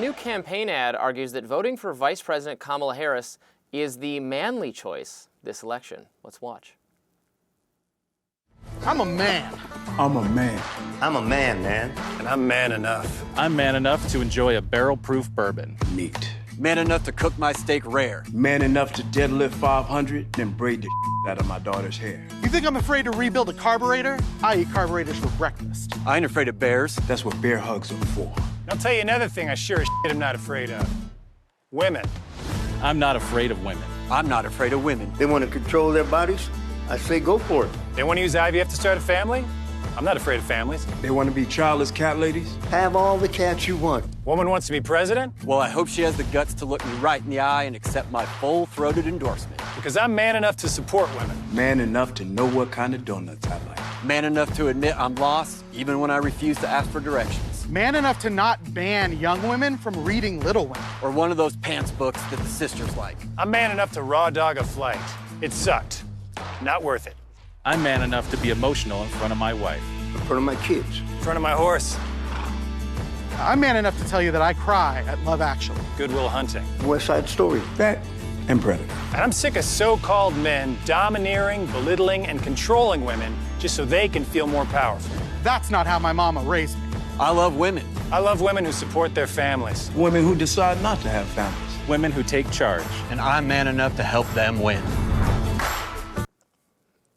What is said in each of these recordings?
new campaign ad argues that voting for Vice President Kamala Harris is the manly choice this election. Let's watch. I'm a man. I'm a man. I'm a man, man. And I'm man enough. I'm man enough to enjoy a barrel-proof bourbon. Neat. Man enough to cook my steak rare. Man enough to deadlift 500, then braid the out of my daughter's hair. You think I'm afraid to rebuild a carburetor? I eat carburetors for breakfast. I ain't afraid of bears. That's what bear hugs are for. I'll tell you another thing I sure as shit am not afraid of. Women. I'm not afraid of women. I'm not afraid of women. They want to control their bodies? I say go for it. They want to use IVF to start a family? I'm not afraid of families. They want to be childless cat ladies? Have all the cats you want. Woman wants to be president? Well, I hope she has the guts to look me right in the eye and accept my full-throated endorsement. Because I'm man enough to support women. Man enough to know what kind of donuts I like. Man enough to admit I'm lost, even when I refuse to ask for directions. Man enough to not ban young women from reading Little Women. Or one of those pants books that the sisters like. I'm man enough to raw dog a flight. It sucked. Not worth it. I'm man enough to be emotional in front of my wife. In front of my kids. In front of my horse. I'm man enough to tell you that I cry at Love Actually. Good Will Hunting. West Side Story. That and Predator. And I'm sick of so-called men domineering, belittling, and controlling women just so they can feel more powerful. That's not how my mama raised me. I love women. I love women who support their families. Women who decide not to have families. Women who take charge. And I'm man enough to help them win.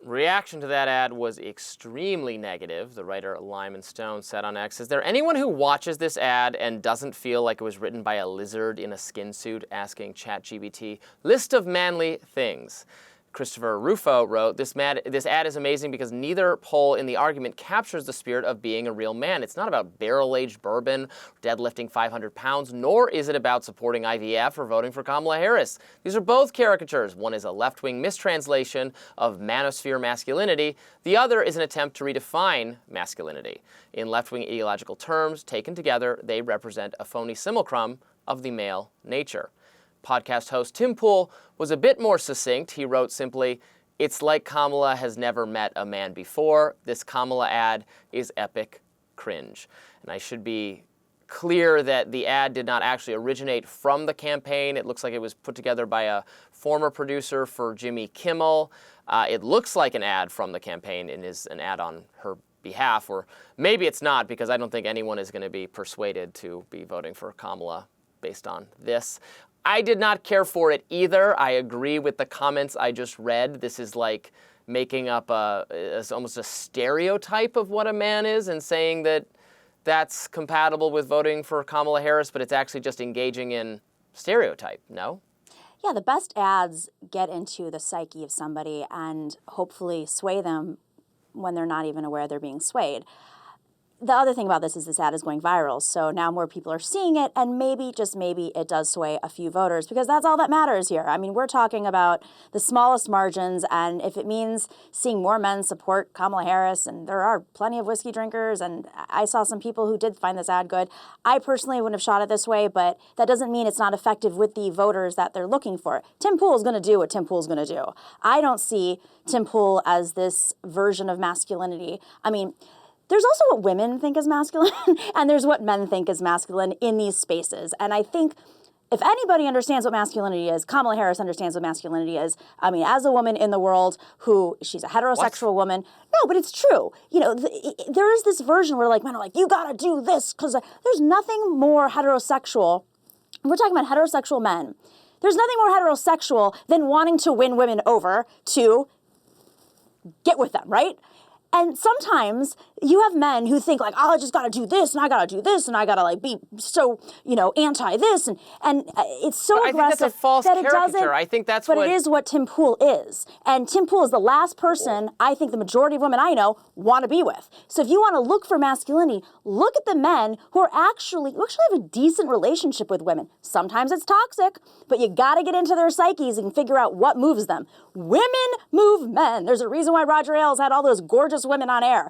Reaction to that ad was extremely negative. The writer Lyman Stone said on X, "Is there anyone who watches this ad and doesn't feel like it was written by a lizard in a skin suit asking ChatGPT, list of manly things?" Christopher Rufo wrote, this ad is amazing because neither poll in the argument captures the spirit of being a real man. It's not about barrel-aged bourbon, deadlifting 500 pounds, nor is it about supporting IVF or voting for Kamala Harris. These are both caricatures. One is a left-wing mistranslation of manosphere masculinity. The other is an attempt to redefine masculinity. In left-wing ideological terms, taken together, they represent a phony simulacrum of the male nature. Podcast host Tim Pool was a bit more succinct. He wrote simply, "It's like Kamala has never met a man before. This Kamala ad is epic cringe." And I should be clear that the ad did not actually originate from the campaign. It looks like it was put together by a former producer for Jimmy Kimmel. It looks like an ad from the campaign and is an ad on her behalf, or maybe it's not, because I don't think anyone is going to be persuaded to be voting for Kamala based on this. I did not care for it either. I agree with the comments I just read. This is like making up almost a stereotype of what a man is and saying that that's compatible with voting for Kamala Harris, but it's actually just engaging in stereotype, no? Yeah, the best ads get into the psyche of somebody and hopefully sway them when they're not even aware they're being swayed. The other thing about this is this ad is going viral, so now more people are seeing it, and maybe, just maybe, it does sway a few voters, because that's all that matters here. I mean, we're talking about the smallest margins, and if it means seeing more men support Kamala Harris, and there are plenty of whiskey drinkers, and I saw some people who did find this ad good. I personally wouldn't have shot it this way, but that doesn't mean it's not effective with the voters that they're looking for. Tim Pool is going to do what Tim Pool's going to do. I don't see Tim Pool as this version of masculinity. I mean, there's also what women think is masculine, and there's what men think is masculine in these spaces. And I think if anybody understands what masculinity is, Kamala Harris understands what masculinity is. I mean, as a woman in the world who, she's a heterosexual woman. No, but it's true. You know, there is this version where like men are like, you gotta do this, because there's nothing more heterosexual. We're talking about heterosexual men. There's nothing more heterosexual than wanting to win women over to get with them, right? And sometimes you have men who think like, oh, I just got to do this, and I got to do this, and I got to like be so, anti this, and it's so but aggressive. I think that's a false that it caricature. doesn't, I think that's but what... it is what Tim Pool is. And Tim Pool is the last person I think the majority of women I know want to be with. So if you want to look for masculinity, look at the men who actually have a decent relationship with women. Sometimes it's toxic, but you got to get into their psyches and figure out what moves them. Women move men. There's a reason why Roger Ailes had all those gorgeous women on air.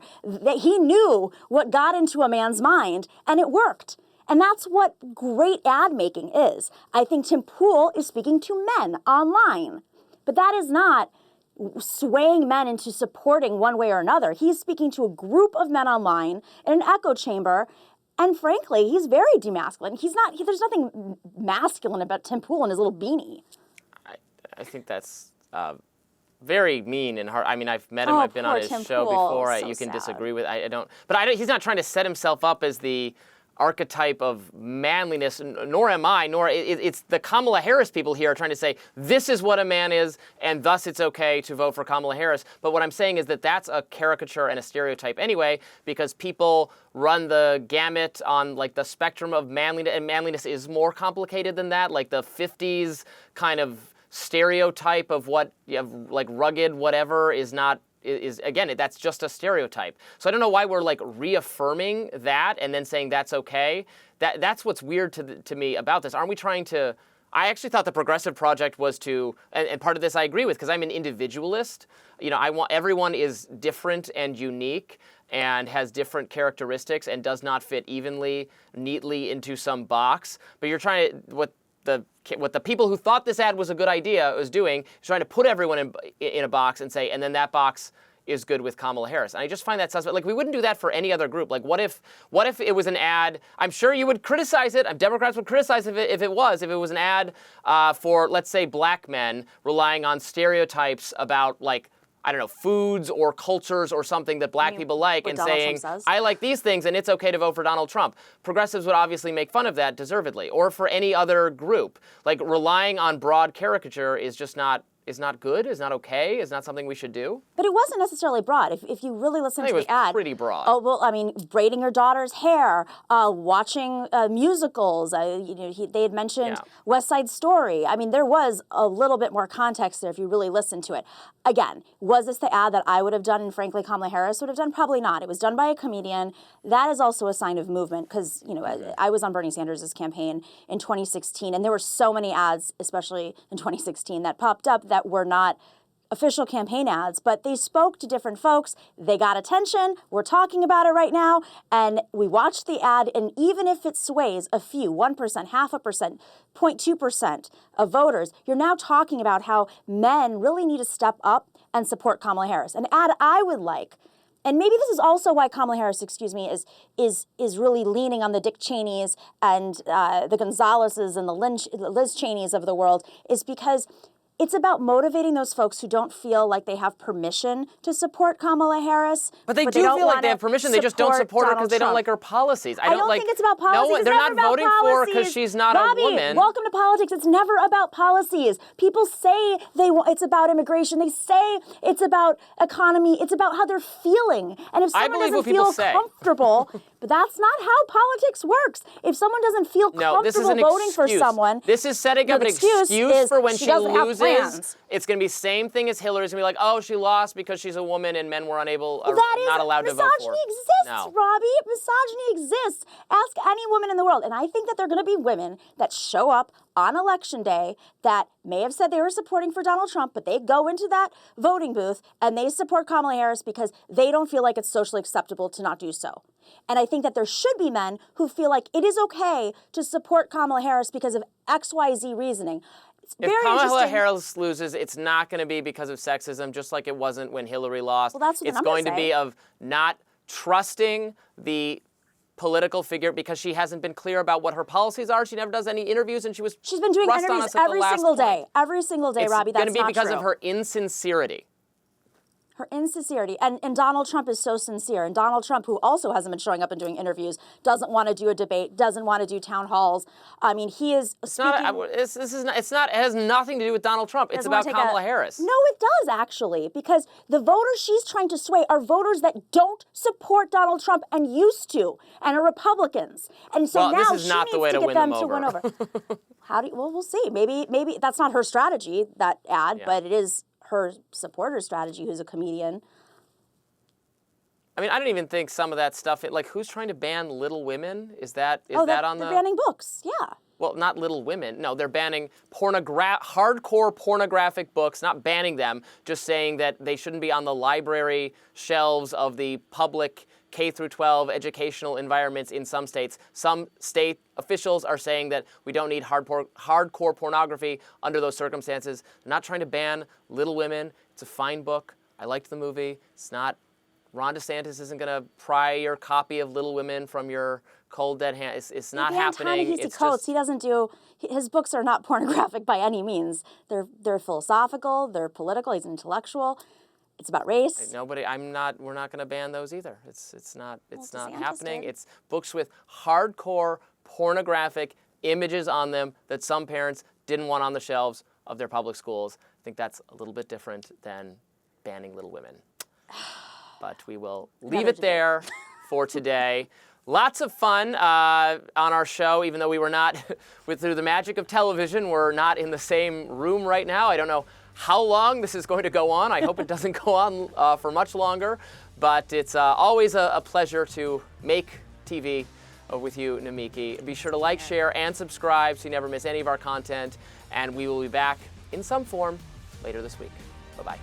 He knew what got into a man's mind, and it worked. And that's what great ad making is. I think Tim Pool is speaking to men online, but that is not swaying men into supporting one way or another. He's speaking to a group of men online in an echo chamber, And frankly, he's very demasculine. There's nothing masculine about Tim Pool and his little beanie. I think that's very mean and hard. I mean, I've met him. Oh, I've been on poor his Tim show Pool. before. So You can sad. disagree with. He's not trying to set himself up as the archetype of manliness, nor am I, nor it's the Kamala Harris people here are trying to say this is what a man is, and thus it's okay to vote for Kamala Harris. But what I'm saying is that that's a caricature and a stereotype anyway, because people run the gamut on like the spectrum of manliness, and manliness is more complicated than that. Like the 50s kind of stereotype of what you have, like rugged whatever is not. Is again, that's just a stereotype. So I don't know why we're like reaffirming that and then saying that's okay. That's what's weird to me about this. Aren't we trying to? I actually thought the Progressive Project was to, and part of this I agree with because I'm an individualist. You know, I want everyone is different and unique and has different characteristics and does not fit neatly into some box. But you're trying to what the people who thought this ad was a good idea was doing is trying to put everyone in a box and say, and then that box is good with Kamala Harris. And I just find that suspect. Like, we wouldn't do that for any other group. Like, what if it was an ad? I'm sure you would criticize it. Democrats would criticize if it was an ad for, let's say, black men relying on stereotypes about, like, I don't know, foods or cultures or something that black people like and saying, I like these things and it's okay to vote for Donald Trump. Progressives would obviously make fun of that deservedly, or for any other group. Like, relying on broad caricature is just not good, is not okay, is not something we should do. But it wasn't necessarily broad. If you really listen to the ad. It was pretty broad. Oh, well, I mean, braiding your daughter's hair, watching musicals. They had mentioned West Side Story. I mean, there was a little bit more context there if you really listen to it. Again, was this the ad that I would have done and frankly Kamala Harris would have done? Probably not. It was done by a comedian. That is also a sign of movement because, I was on Bernie Sanders' campaign in 2016 and there were so many ads, especially in 2016, that popped up that were not official campaign ads, but they spoke to different folks. They got attention. We're talking about it right now. And we watched the ad, and even if it sways a few, 1%, 0.5%, 0.2% of voters, you're now talking about how men really need to step up and support Kamala Harris. An ad I would like, and maybe this is also why Kamala Harris, is really leaning on the Dick Cheneys and the Gonzaleses and the Liz Cheneys of the world, is because it's about motivating those folks who don't feel like they have permission to support Kamala Harris. But they do feel like they have permission. They just don't support her because they don't like her policies. I don't think it's about policies. No, they're not voting for her because she's not Robby, a woman. Welcome to politics. It's never about policies. People say it's about immigration. They say it's about economy. It's about how they're feeling. And if someone doesn't feel comfortable, but that's not how politics works. If someone doesn't feel comfortable voting for someone, this is setting up an excuse for when she loses. It's going to be same thing as Hillary's going to be like, oh, she lost because she's a woman and men were not allowed to vote for her. Misogyny exists, Robby. Misogyny exists. Ask any woman in the world. And I think that there are going to be women that show up on Election Day that may have said they were supporting for Donald Trump, but they go into that voting booth and they support Kamala Harris because they don't feel like it's socially acceptable to not do so. And I think that there should be men who feel like it is okay to support Kamala Harris because of XYZ reasoning. If Kamala Harris loses, it's not going to be because of sexism, just like it wasn't when Hillary lost. Well, that's what it's going to be of not trusting the political figure because she hasn't been clear about what her policies are. She never does any interviews, and she's been doing interviews every single day. Every single day, Robby. That's not true. It's going to be because of her insincerity. Her insincerity. And Donald Trump is so sincere. And Donald Trump, who also hasn't been showing up and doing interviews, doesn't want to do a debate, doesn't want to do town halls. I mean, he is speaking... It has nothing to do with Donald Trump. It's about Kamala Harris. No, it does, actually, because the voters she's trying to sway are voters that don't support Donald Trump and used to, and are Republicans. And so now she needs to get them to win over. Well, we'll see. Maybe that's not her strategy, that ad, but it is her supporter strategy, who's a comedian. I mean, I don't even think some of that stuff, like, who's trying to ban Little Women? Is that on the... They're banning books, yeah. Well, not Little Women. No, they're banning hardcore pornographic books, not banning them, just saying that they shouldn't be on the library shelves of the public K-12 educational environments in some states. Some state officials are saying that we don't need hardcore pornography under those circumstances. They're not trying to ban Little Women. It's a fine book. I liked the movie. It's not Ron DeSantis isn't going to pry your copy of Little Women from your cold dead hand. It's not happening. It's Coates. He doesn't do. His books are not pornographic by any means. They're philosophical. They're political. He's an intellectual. It's about race. Nobody. We're not going to ban those either. It's not DeSantis happening. did. It's books with hardcore pornographic images on them that some parents didn't want on the shelves of their public schools. I think that's a little bit different than banning Little Women. But we will leave it there for today. Lots of fun on our show, even though we were not, through the magic of television, we're not in the same room right now. I don't know how long this is going to go on. I hope it doesn't go on for much longer. But it's always a pleasure to make TV with you, Nomiki. Be sure to like, share, and subscribe so you never miss any of our content. And we will be back in some form later this week. Bye-bye.